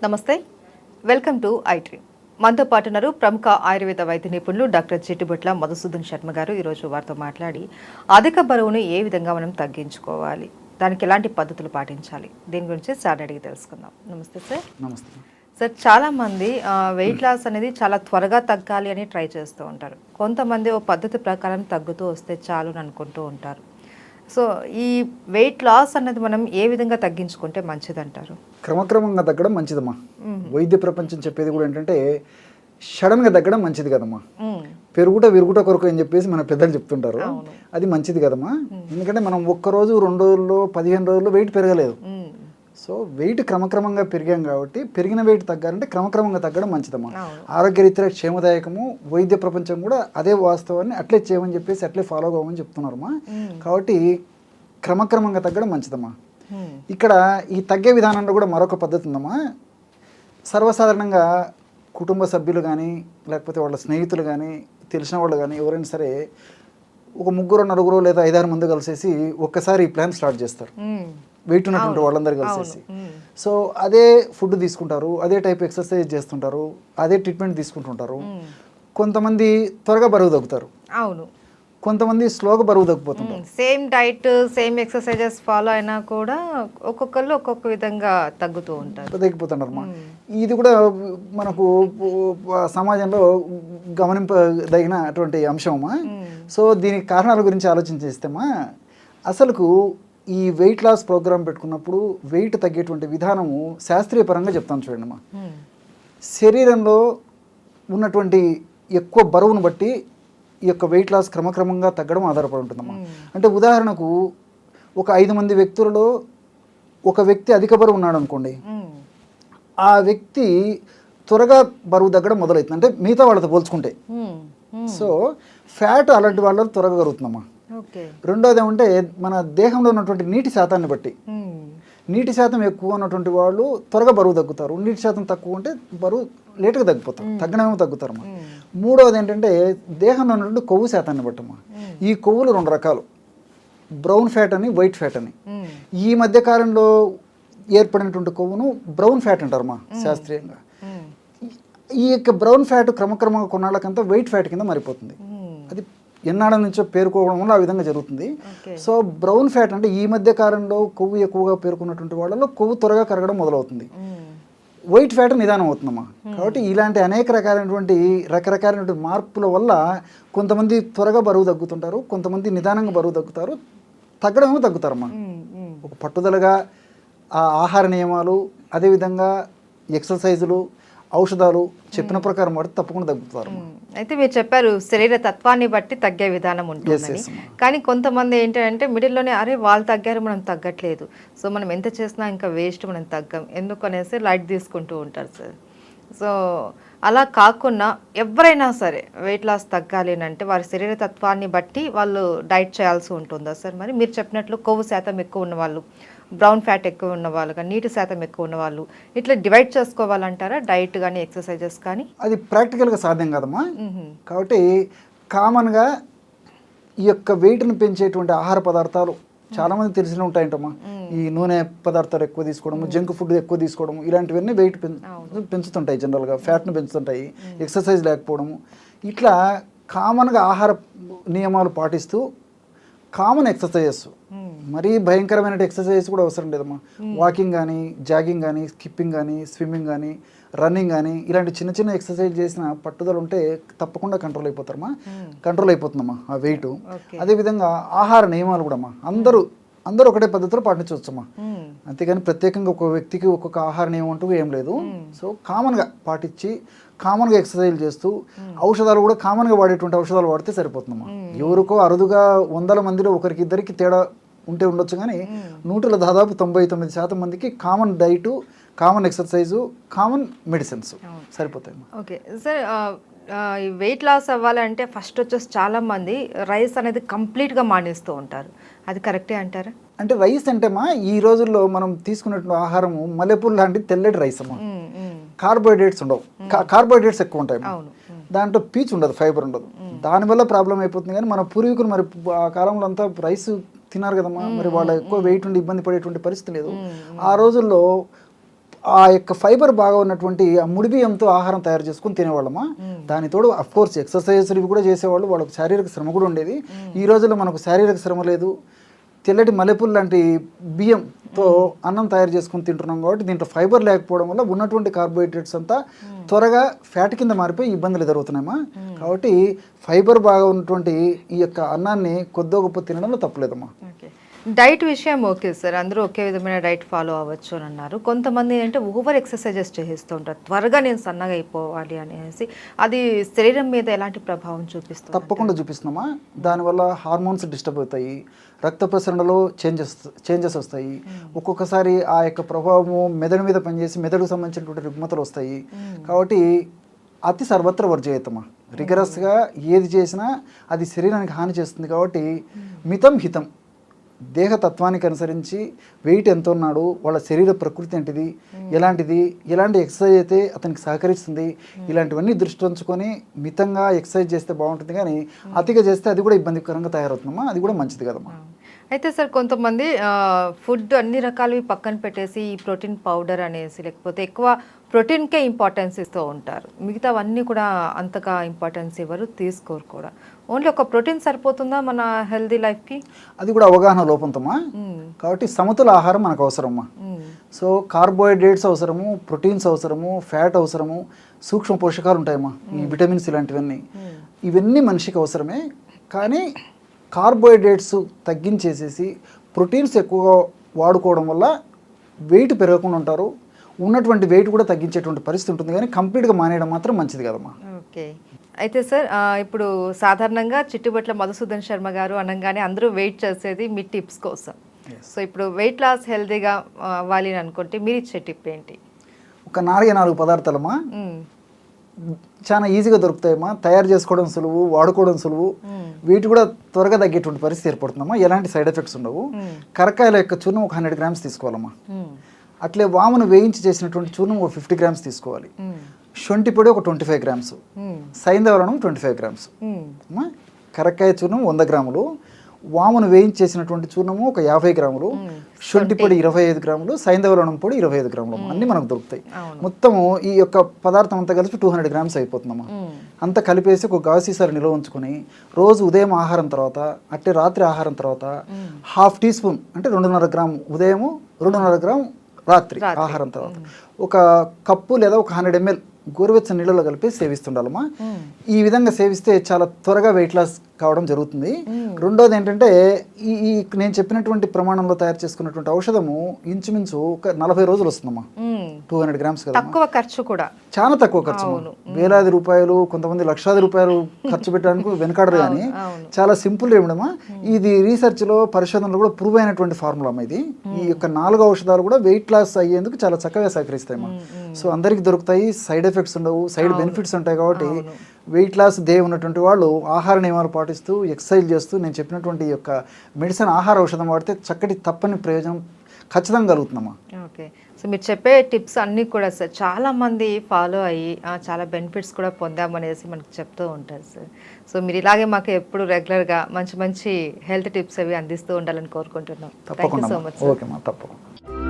నమస్తే, welcome to iDream. మనతో పాటు ఉన్నారు ప్రముఖ ఆయుర్వేద వైద్య నిపుణులు డాక్టర్ చిట్టిబొట్ల మధుసూదన్ శర్మ గారు. ఈరోజు వారితో మాట్లాడి అధిక బరువును ఏ విధంగా మనం తగ్గించుకోవాలి, దానికి ఎలాంటి పద్ధతులు పాటించాలి, దీని గురించి సార్ అడిగి తెలుసుకుందాం. నమస్తే సార్. నమస్తే సార్. చాలామంది వెయిట్ లాస్ అనేది చాలా త్వరగా తగ్గాలి అని ట్రై చేస్తూ ఉంటారు. కొంతమంది ఓ పద్ధతి ప్రకారం తగ్గుతూ వస్తే చాలు అని అనుకుంటూ ఉంటారు. సో ఈ వెయిట్ లాస్ అన్నది మనం ఏ విధంగా తగ్గించుకుంటే మంచిదంటారు? క్రమక్రమంగా తగ్గడం మంచిదమ్మా. వైద్య ప్రపంచం చెప్పేది కూడా ఏంటంటే సడన్గా తగ్గడం మంచిది కదమ్మా. పెరుగుట విరుగుట కొరకు అని చెప్పేసి మన పెద్దలు చెప్తుంటారు. అది మంచిది కదమ్మా. ఎందుకంటే మనం ఒక్కరోజు 2 రోజుల్లో 15 రోజుల్లో వెయిట్ పెరగలేదు. సో వెయిట్ క్రమక్రమంగా పెరిగాం కాబట్టి పెరిగిన వెయిట్ తగ్గాలంటే క్రమక్రమంగా తగ్గడం మంచిదమ్మా. ఆరోగ్యరీత్యా క్షేమదాయకము. వైద్య ప్రపంచం కూడా అదే వాస్తవాన్ని అట్లే చేయమని చెప్పేసి అట్లే ఫాలో అవ్వమని చెప్తున్నారమ్మా. కాబట్టి క్రమక్రమంగా తగ్గడం మంచిదమ్మా. ఇక్కడ ఈ తగ్గే విధానంలో కూడా మరొక పద్ధతి ఉందమ్మా. సర్వసాధారణంగా కుటుంబ సభ్యులు కానీ లేకపోతే వాళ్ళ స్నేహితులు కానీ తెలిసిన వాళ్ళు కానీ ఎవరైనా సరే ఒక 3, 4 లేదా 5, 6 మంది కలిసేసి ఒక్కసారి ఈ ప్లాన్ స్టార్ట్ చేస్తారు. వెయిట్ ఉన్నటువంటి వాళ్ళందరూ కలిసేసి. సో అదే ఫుడ్ తీసుకుంటారు, అదే టైప్ ఎక్సర్సైజ్ చేస్తుంటారు, అదే ట్రీట్మెంట్ తీసుకుంటుంటారు. కొంతమంది త్వరగా బరువు తగ్గుతారు, అవును. కొంతమంది స్లోగా బరువు తగ్గిపోతుంటారు. Same diet same exercises follow అయినా కూడా ఒక్కొక్కళ్ళు ఒక్కొక్క విధంగా తగ్గిపోతుంటారు. ఇది కూడా మనకు సమాజంలో గమనింపదగిన అటువంటి అంశమా. సో దీనికి కారణాల గురించి ఆలోచించేస్తేమా, అసలుకు ఈ వెయిట్ లాస్ ప్రోగ్రామ్ పెట్టుకున్నప్పుడు వెయిట్ తగ్గేటువంటి విధానము శాస్త్రీయ పరంగా చెప్తాను చూడండి అమ్మా. శరీరంలో ఉన్నటువంటి ఎక్కువ బరువును బట్టి ఈ యొక్క వెయిట్ లాస్ క్రమక్రమంగా తగ్గడం ఆధారపడి ఉంటుందమ్మా. అంటే ఉదాహరణకు ఒక 5 మంది వ్యక్తులలో ఒక వ్యక్తి అధిక బరువు ఉన్నాడు అనుకోండి, ఆ వ్యక్తి త్వరగా బరువు తగ్గడం మొదలవుతుంది, అంటే మిగతా వాళ్ళతో పోల్చుకుంటే. సో ఫ్యాట్ అలాంటి వాళ్ళలో త్వరగా కరుగుతుందమ్మా. రెండోది ఏమంటే మన దేహంలో ఉన్నటువంటి నీటి శాతాన్ని బట్టి, నీటి శాతం ఎక్కువ ఉన్నటువంటి వాళ్ళు త్వరగా బరువు తగ్గుతారు, నీటి శాతం తక్కువ ఉంటే బరువు లేటుగా తగ్గిపోతారు, తగ్గడమేమో తగ్గుతారమ్మా. మూడవది ఏంటంటే దేహంలో ఉన్నటువంటి కొవ్వు శాతాన్ని బట్టమ్మా. ఈ కొవ్వులు 2 రకాలు, బ్రౌన్ ఫ్యాట్ అని, వైట్ ఫ్యాట్ అని. ఈ మధ్య కాలంలో ఏర్పడినటువంటి కొవ్వును బ్రౌన్ ఫ్యాట్ అంటారమ్మా శాస్త్రీయంగా. ఈ యొక్క బ్రౌన్ ఫ్యాట్ క్రమక్రమంగా కొన్నాళ్ళకంతా వైట్ ఫ్యాట్ కింద మారిపోతుంది. అది ఎన్నాళ్ళ నుంచో పేరుకోవడం వల్ల ఆ విధంగా జరుగుతుంది. సో బ్రౌన్ ఫ్యాట్ అంటే ఈ మధ్య కాలంలో కొవ్వు ఎక్కువగా పేర్కొన్నటువంటి వాళ్ళలో కొవ్వు త్వరగా కరగడం మొదలవుతుంది. వైట్ ఫ్యాట్ నిదానం అవుతుందమ్మా. కాబట్టి ఇలాంటి అనేక రకరకాలైనటువంటి మార్పుల వల్ల కొంతమంది త్వరగా బరువు తగ్గుతుంటారు, కొంతమంది నిదానంగా బరువు తగ్గుతారు, తగ్గడమేమో తగ్గుతారమ్మా. ఒక పట్టుదలగా ఆ ఆహార నియమాలు, అదేవిధంగా ఎక్సర్సైజులు, ఔషధాలు చెప్పిన ప్రకారం వాడితే తప్పకుండా తగ్గుతారు. అయితే మీరు చెప్పారు శరీర తత్వాన్ని బట్టి తగ్గే విధానం ఉంటుందని. కానీ కొంతమంది ఏంటంటే మిడిల్లోనే అరే వాళ్ళు తగ్గారు మనం తగ్గట్లేదు, సో మనం ఎంత చేసినా ఇంకా వేస్ట్, మనం తగ్గం ఎందుకు అనేసి లైట్ తీసుకుంటూ ఉంటారు సార్. సో అలా కాకుండా ఎవరైనా సరే వెయిట్ లాస్ తగ్గాలి అని అంటే వారి శరీర తత్వాన్ని బట్టి వాళ్ళు డైట్ చేయాల్సి ఉంటుందా సార్? మరి మీరు చెప్పినట్లు కొవ్వు శాతం ఎక్కువ ఉన్న వాళ్ళు, బ్రౌన్ ఫ్యాట్ ఎక్కువ ఉన్న వాళ్ళు కానీ, నీటి శాతం ఎక్కువ ఉన్న వాళ్ళు, ఇట్లా డివైడ్ చేసుకోవాలంటారా డైట్ కానీ ఎక్సర్సైజెస్ కానీ? అది ప్రాక్టికల్గా సాధ్యం కాదమ్మా. కాబట్టి కామన్గా ఈ యొక్క వెయిట్ను పెంచేటువంటి ఆహార పదార్థాలు చాలామంది తెలిసిన ఉంటాయంటమ్మా. ఈ నూనె పదార్థాలు ఎక్కువ తీసుకోవడము, జంక్ ఫుడ్ ఎక్కువ తీసుకోవడము, ఇలాంటివన్నీ వెయిట్ పెంచుతుంటాయి, జనరల్గా ఫ్యాట్ను పెంచుతుంటాయి. ఎక్సర్సైజ్ లేకపోవడము, ఇట్లా కామన్గా ఆహార నియమాలు పాటిస్తూ కామన్ ఎక్సర్సైజెస్, మరీ భయంకరమైన ఎక్సర్సైజెస్ కూడా అవసరం లేదమ్మా. వాకింగ్ కానీ, జాగింగ్ కానీ, స్కిప్పింగ్ కానీ, స్విమ్మింగ్ కానీ, రన్నింగ్ కానీ, ఇలాంటి చిన్న చిన్న ఎక్సర్సైజ్ చేసిన పట్టుదల ఉంటే తప్పకుండా కంట్రోల్ అయిపోతుందమ్మా ఆ వెయిట్. అదేవిధంగా ఆహార నియమాలు కూడా అమ్మా అందరూ ఒకటే పద్ధతిలో పాటించవచ్చమ్మా. అంతేగాని ప్రత్యేకంగా ఒక వ్యక్తికి ఒక్కొక్క ఆహార నియమం అంటూ ఏం లేదు. సో కామన్గా పాటించి కామన్గా ఎక్సర్సైజ్ చేస్తూ ఔషధాలు కూడా కామన్గా వాడేటువంటి ఔషధాలు వాడితే సరిపోతుందమ్మా. ఎవరికో అరుదుగా 100 మందిలో ఒకరికి ఇద్దరికి తేడా ఉంటే ఉండొచ్చు, కానీ 100లో దాదాపు 99% మందికి common diet, common exercise, common medicines సరిపోతాయి. ఓకే సార్, ఈ వెయిట్ లాస్ అవ్వాలంటే ఫస్ట్ వచ్చేసి చాలామంది రైస్ అనేది కంప్లీట్గా మానేస్తూ ఉంటారు, అది కరెక్టే అంటారా? అంటే రైస్ అంటేమా ఈ రోజుల్లో మనం తీసుకున్నటువంటి ఆహారము మల్లెపూలు లాంటి తెల్లటి రైస్ అమ్మా. కార్బోహైడ్రేట్స్ ఉండవు, కార్బోహైడ్రేట్స్ ఎక్కువ ఉంటాయి, దాంట్లో పీచు ఉండదు, ఫైబర్ ఉండదు. దానివల్ల ప్రాబ్లం అయిపోతుంది. కానీ మన పూర్వీకులు మరి ఆ కాలంలో అంతా రైస్ తిన్నారు కదమ్మా, మరి వాళ్ళు ఎక్కువ వెయిట్ ఉండి ఇబ్బంది పడేటువంటి పరిస్థితి లేదు. ఆ రోజుల్లో ఆ యొక్క ఫైబర్ బాగా ఉన్నటువంటి ఆ ముడి బియ్యంతో ఆహారం తయారు చేసుకుని తినేవాళ్ళమా. దానితోడు అఫ్కోర్స్ ఎక్సర్సైజెస్ ఇవి కూడా చేసేవాళ్ళు, వాళ్ళకి శారీరక శ్రమ కూడా ఉండేది. ఈ రోజుల్లో మనకు శారీరక శ్రమ లేదు, తెల్లటి మల్లెపూలు లాంటి బియ్యంతో అన్నం తయారు చేసుకుని తింటున్నాం కాబట్టి దీంట్లో ఫైబర్ లేకపోవడం వల్ల ఉన్నటువంటి కార్బోహైడ్రేట్స్ అంతా త్వరగా ఫ్యాట్ కింద మారిపోయి ఇబ్బందులు ఎదురవుతున్నాయమ్మా. కాబట్టి ఫైబర్ బాగా ఉన్నటువంటి ఈ యొక్క అన్నాన్ని కొద్దో గొప్ప తినడంలో తప్పలేదమ్మా. డైట్ విషయం ఓకే సార్, అందరూ ఒకే విధమైన డైట్ ఫాలో అవ్వచ్చు అని అన్నారు. కొంతమంది అంటే ఓవర్ ఎక్సర్సైజెస్ చేస్తూ ఉంటారు, త్వరగా నేను సన్నగా అయిపోవాలి అనేసి. అది శరీరం మీద ఎలాంటి ప్రభావం చూపిస్తుంది? తప్పకుండా చూపిస్తున్నామా. దానివల్ల హార్మోన్స్ డిస్టర్బ్ అవుతాయి, రక్త ప్రసరణలో చేంజెస్ వస్తాయి. ఒక్కొక్కసారి ఆ యొక్క ప్రభావము మెదడు మీద పనిచేసి మెదడుకు సంబంధించినటువంటి రుగ్మతలు వస్తాయి. కాబట్టి అతి సర్వత్ర వర్జయతమా. రిగరస్గా ఏది చేసినా అది శరీరానికి హాని చేస్తుంది. కాబట్టి మితం హితం, దేహతత్వానికి అనుసరించి వెయిట్ ఎంత ఉన్నాడు, వాళ్ళ శరీర ప్రకృతి ఏంటిది, ఎలాంటి ఎక్సర్సైజ్ అయితే అతనికి సహకరిస్తుంది, ఇలాంటివన్నీ దృష్టి ఉంచుకొని మితంగా ఎక్సర్సైజ్ చేస్తే బాగుంటుంది. కానీ అతిగా చేస్తే అది కూడా ఇబ్బందికరంగా తయారవుతుందమ్మా, అది కూడా మంచిది కదమ్మా. అయితే సార్ కొంతమంది ఫుడ్ అన్ని రకాలవి పక్కన పెట్టేసి ఈ ప్రోటీన్ పౌడర్ అనేసి లేకపోతే ఎక్కువ ప్రోటీన్కే ఇంపార్టెన్స్ ఇస్తూ ఉంటారు, మిగతావన్నీ కూడా అంతగా ఇంపార్టెన్స్ ఇవ్వరు, తీసుకోరు కూడా. ఓన్లీ ఒక ప్రోటీన్ సరిపోతుందా మన హెల్దీ లైఫ్కి? అది కూడా అవగాహన లోపంతమ్మా. కాబట్టి సమతుల ఆహారం మనకు అవసరమ్మా. సో కార్బోహైడ్రేట్స్ అవసరము, ప్రోటీన్స్ అవసరము, ఫ్యాట్ అవసరము, సూక్ష్మ పోషకాలు ఉంటాయమ్మా, ఈ విటమిన్స్ ఇలాంటివన్నీ, ఇవన్నీ మనిషికి అవసరమే. కానీ కార్బోహైడ్రేట్స్ తగ్గించేసేసి ప్రోటీన్స్ ఎక్కువగా వాడుకోవడం వల్ల వెయిట్ పెరగకుండా ఉంటారు, ఉన్నటువంటి వెయిట్ కూడా తగ్గించేటువంటి పరిస్థితి ఉంటుంది. కానీ కంప్లీట్గా మానేయడం మాత్రం మంచిది కదమ్మా. ఓకే. అయితే సార్ ఇప్పుడు సాధారణంగా చిట్టుబట్ల మధుసూదన్ శర్మ గారు అనగానే అందరూ వెయిట్ చేసేది మీ టిప్స్ కోసం. సో ఇప్పుడు వెయిట్ లాస్ హెల్తీగా అవ్వాలి అని అనుకుంటే మీరు ఇచ్చే టిప్ ఏంటి? ఒక 4 పదార్థాలమ్మా, చాలా ఈజీగా దొరుకుతాయమ్మా, తయారు చేసుకోవడం సులువు, వాడుకోవడం సులువు, వీటి కూడా త్వరగా తగ్గేటువంటి పరిస్థితి ఏర్పడుతుందమ్మా, ఎలాంటి సైడ్ ఎఫెక్ట్స్ ఉండవు. కరక్కాయల యొక్క చూర్ణం ఒక 100 గ్రామ్స్ తీసుకోవాలమ్మా. అట్లే వామును వేయించి చేసినటువంటి చూర్ణం ఒక 50 గ్రామ్స్ తీసుకోవాలి. శొంఠి పొడి ఒక 25 గ్రామ్స్, సైంధవరణం 25 గ్రామ్స్, కరక్కాయ చూర్ణం 100 గ్రాములు, వామును వేయించి చేసినటువంటి చూర్ణము ఒక 50 గ్రాములు, శొంఠి పొడి 25 గ్రాములు, సైంధవరణం పొడి 25 గ్రాములు, అన్నీ మనకు దొరుకుతాయి. మొత్తము ఈ యొక్క పదార్థం అంతా కలిపి 200 గ్రామ్స్ అయిపోతుందమ్మా. అంతా కలిపేసి ఒక గాజు సీసాలు నిల్వ ఉంచుకొని రోజు ఉదయం ఆహారం తర్వాత అట్టే రాత్రి ఆహారం తర్వాత ½ టీ స్పూన్ అంటే 2.5 గ్రాము ఉదయము, 2.5 గ్రాము రాత్రి ఆహారం తర్వాత ఒక కప్పు లేదా ఒక 100 ml గోరువెచ్చని నీళ్ళలో కలిపి సేవిస్తుండాలమ్మా. ఈ విధంగా సేవిస్తే చాలా త్వరగా వెయిట్ లాస్ కావడం జరుగుతుంది. రెండోది ఏంటంటే ఈ నేను చెప్పినటువంటి ప్రమాణంలో తయారు చేసుకున్నటువంటి ఔషధము ఇంచుమించు ఒక 40 రోజులు వస్తుందమ్మా. 200 గ్రామ్స్ కదా, తక్కువ ఖర్చు కూడా, చాలా తక్కువ ఖర్చు. వేలాది రూపాయలు, కొంతమంది లక్షాది రూపాయలు ఖర్చు పెట్టడానికి వెనకాడరు. కానీ చాలా సింపుల్ ఏమిడమ్మా, ఇది రీసెర్చ్లో పరిశోధనలో కూడా ప్రూవ్ అయినటువంటి ఫార్ములా అమ్మా. ఇది ఈ యొక్క 4 ఔషధాలు కూడా వెయిట్ లాస్ అయ్యేందుకు చాలా చక్కగా సహకరిస్తాయమ్మా. సో అందరికీ దొరుకుతాయి, సైడ్ ఎఫెక్ట్స్ ఉండవు, సైడ్ బెనిఫిట్స్ ఉంటాయి. కాబట్టి వెయిట్ లాస్ ఉన్నటువంటి వాళ్ళు ఆహార నియమాలు పాటిస్తూ ఎక్సర్సైజ్ చేస్తూ నేను చెప్పినటువంటి ఈ యొక్క మెడిసిన్ ఆహార ఔషధం వాడితే చక్కటి తప్పని ప్రయోజనం ఖచ్చితంగా కలుగుతుందమ్మా. ఓకే. సో మీరు చెప్పే టిప్స్ అన్నీ కూడా సార్ చాలామంది ఫాలో అయ్యి చాలా బెనిఫిట్స్ కూడా పొందామనేసి మనకు చెప్తూ ఉంటారు సార్. సో మీరు ఇలాగే మాకు ఎప్పుడు రెగ్యులర్గా మంచి మంచి హెల్త్ టిప్స్ అవి అందిస్తూ ఉండాలని కోరుకుంటున్నాం. Thank you so much. Okay, తప్పకుండా.